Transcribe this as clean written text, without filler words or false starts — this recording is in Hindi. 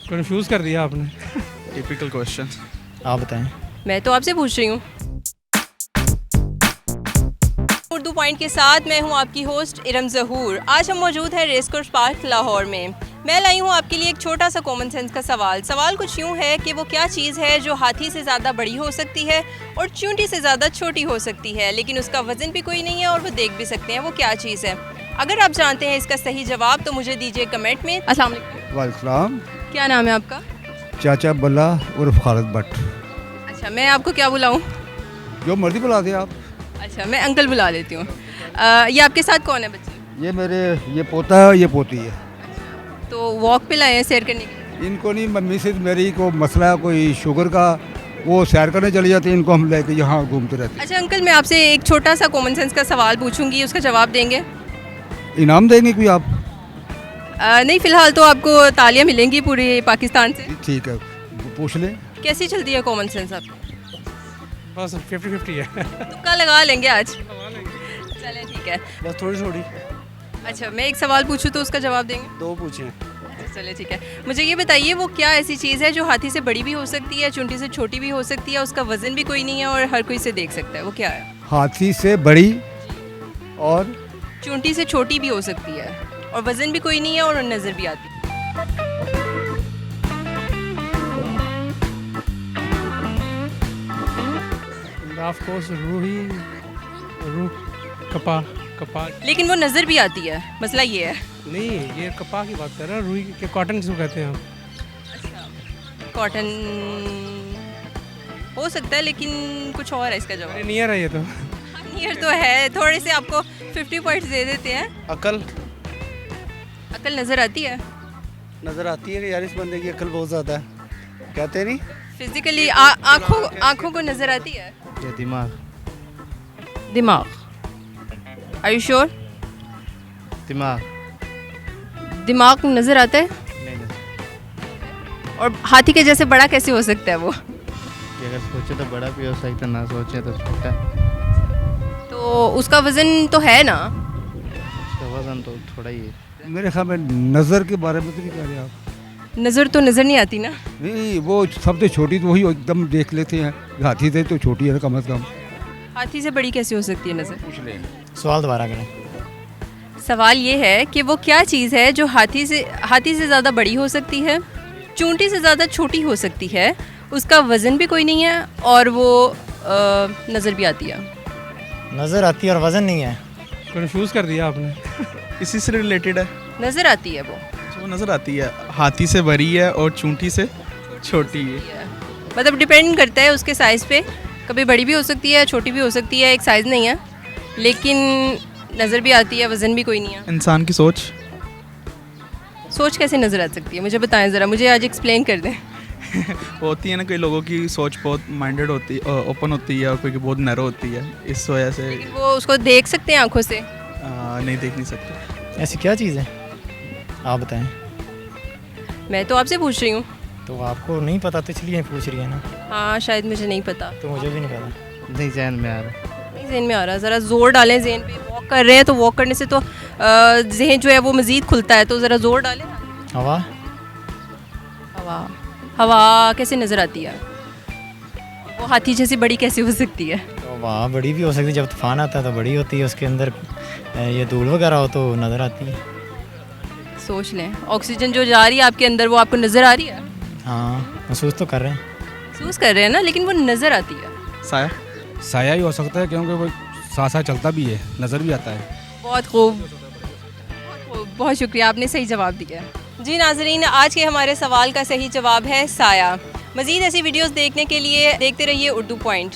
कंफ्यूज कर दिया आपने। Typical question. आप बताएं। मैं तो आपसे पूछ रही हूँ। उर्दू पॉइंट के साथ मैं हूँ आपकी होस्ट इरम ज़हूर। आज हम मौजूद हैं रेस कोर्स पार्क लाहौर में। मैं लाई हूँ आपके लिए एक छोटा सा कॉमन सेंस का सवाल कुछ यूँ है कि वो क्या चीज़ है जो हाथी से ज़्यादा बड़ी हो सकती है और चूंटी से ज़्यादा छोटी हो सकती है, लेकिन उसका वज़न भी कोई नहीं है और वो देख भी सकते हैं। वो क्या चीज़ है? अगर आप जानते हैं इसका सही जवाब तो मुझे दीजिए कमेंट में। अस्सलाम वालेकुम। वालेकुम। क्या नाम है आपका? चाचा बल्ला उर्फ खालिद भट्ट। अच्छा, मैं आपको क्या बुलाऊँ? जो मर्जी बुला दे आप। अच्छा, मैं अंकल बुला लेती हूँ। ये आपके साथ कौन है बच्चे? ये पोता है, ये पोती है। तो वॉक पे लाए हैं सैर करने के लिए? इनको नहीं, मम्मी से मेरी को मसला है कोई शुगर का, वो सैर करने चली जाती है, इनको हम लेके यहाँ घूमते रहते हैं। अच्छा अंकल, मैं आपसे एक छोटा सा कॉमन सेंस का सवाल पूछूंगी, उसका जवाब देंगे? इनाम देंगे कोई आप? नहीं, फ़िलहाल तो आपको तालियां मिलेंगी पूरे पाकिस्तान से। ठीक है, पूछ लें। कैसी चलती है कॉमन सेंस आपकी? बस 50-50 है। तुक्का लगा लेंगे आज। चलें ठीक है। बस थोड़ी थोड़ी। अच्छा, मैं एक सवाल पूछूं तो उसका जवाब देंगे? दो पूछें। अच्छा चलिए ठीक है। मुझे ये बताइए, वो क्या ऐसी चीज़ है जो हाथी से बड़ी भी हो सकती है, चूंटी से छोटी भी हो सकती है, उसका वज़न भी कोई नहीं है और हर कोई इसे देख सकता है? वो क्या है? हाथी से बड़ी और चूंटी से छोटी भी हो सकती है और वज़न भी कोई नहीं है और नज़र भी आती है। ऑफ कोर्स रूह कपा लेकिन वो नज़र भी आती है, मसला ये है। नहीं, ये कपा की बात कर रहा है। रूही के कॉटन किसको कहते हैं हम? अच्छा, कॉटन हो सकता है, लेकिन कुछ और है इसका जवाब। नियर है ये तो। नियर तो है, थोड़े से आपको 50 पॉइंट्स दे देते हैं। अकल। अकल नज़र आती है? नज़र आती है कि यार इस बंदे की अकल बहुत ज़्यादा है, कहते नहीं? फिजिकली आँखों को नज़र आती है? ये दिमाग। दिमाग। Are you sure? दिमाग नज़र आता है? नहीं। और हाथी के जैसे बड़ा कैसे हो सकता है वो? ये अगर सोचे तो बड़ा भी हो सकता है, ना सोचे तो छोटा। तो उसका वज़न तो है ना? उसका वजन तो थोड़ा ही है। मेरे ख्याल में नज़र के बारे में तो नहीं कह रहे आप? नज़र तो नज़र नहीं आती ना। नहीं, वो सबसे छोटी तो वही एकदम देख लेते हैं, हाथी से तो छोटी है कम से कम। हाथी से बड़ी कैसे हो सकती है नज़र? पूछ लें। सवाल दोबारा करें। सवाल ये है कि वो क्या चीज़ है जो हाथी से ज़्यादा बड़ी हो सकती है, चूंटी से ज़्यादा छोटी हो सकती है, उसका वज़न भी कोई नहीं है और वो नज़र भी आती है। नज़र आती है और वज़न नहीं है। कंफ्यूज कर दिया आपने। इसी से रिलेटेड है। नज़र आती है वो। वो नज़र आती है, हाथी से बड़ी है और चूंटी से छोटी है। मतलब डिपेंड करता है उसके साइज़ पे, कभी बड़ी भी हो सकती है, छोटी भी हो सकती है, एक साइज़ नहीं है, लेकिन नज़र भी आती है, वज़न भी कोई नहीं है। इंसान की सोच। सोच कैसे नज़र आ सकती है? मुझे बताएं ज़रा, मुझे आज एक्सप्लेन कर दें। होती है ना, कई लोगों की सोच बहुत माइंडेड होती है, ओपन होती है, और कोई की बहुत नैरो होती है, इस वजह से लेकिन वो उसको देख सकते हैं आंखों से? नहीं देख नहीं सकते। ऐसी क्या चीज़ है, आप बताएं। मैं तो आपसे पूछ रही हूँ। तो आपको नहीं पता तो इसलिए पूछ रही है ना। हाँ, शायद मुझे नहीं पता। तो मुझे भी नहीं पता। नहीं जहन में आ रहा। नहीं जहन में आ रहा, ज़रा ज़ोर डालें जहन पे। वॉक कर रहे हैं तो वॉक करने से तो जहन जो है वो मज़ीद खुलता है, तो ज़रा ज़ोर डालें। हवा। हवा कैसे नज़र आती है? वो हाथी जैसी बड़ी कैसे हो सकती है? तो हवा बड़ी भी हो सकती है, जब तूफान आता है तो बड़ी होती है, उसके अंदर ये धूल वगैरह हो तो नज़र आती है। सोच लें, ऑक्सीजन जो जा रही है आपके अंदर वो आपको नज़र आ रही है? हाँ, महसूस तो कर रहे हैं। महसूस कर रहे हैं ना, लेकिन वो नज़र आती है। साया। साया ही हो सकता है, क्योंकि वो साथ साथ चलता भी है, नज़र भी आता है। बहुत खूब, बहुत शुक्रिया, आपने सही जवाब दिया। जी नाजरीन, आज के हमारे सवाल का सही जवाब है साया। मज़ीद ऐसी वीडियोस देखने के लिए देखते रहिए उर्दू पॉइंट।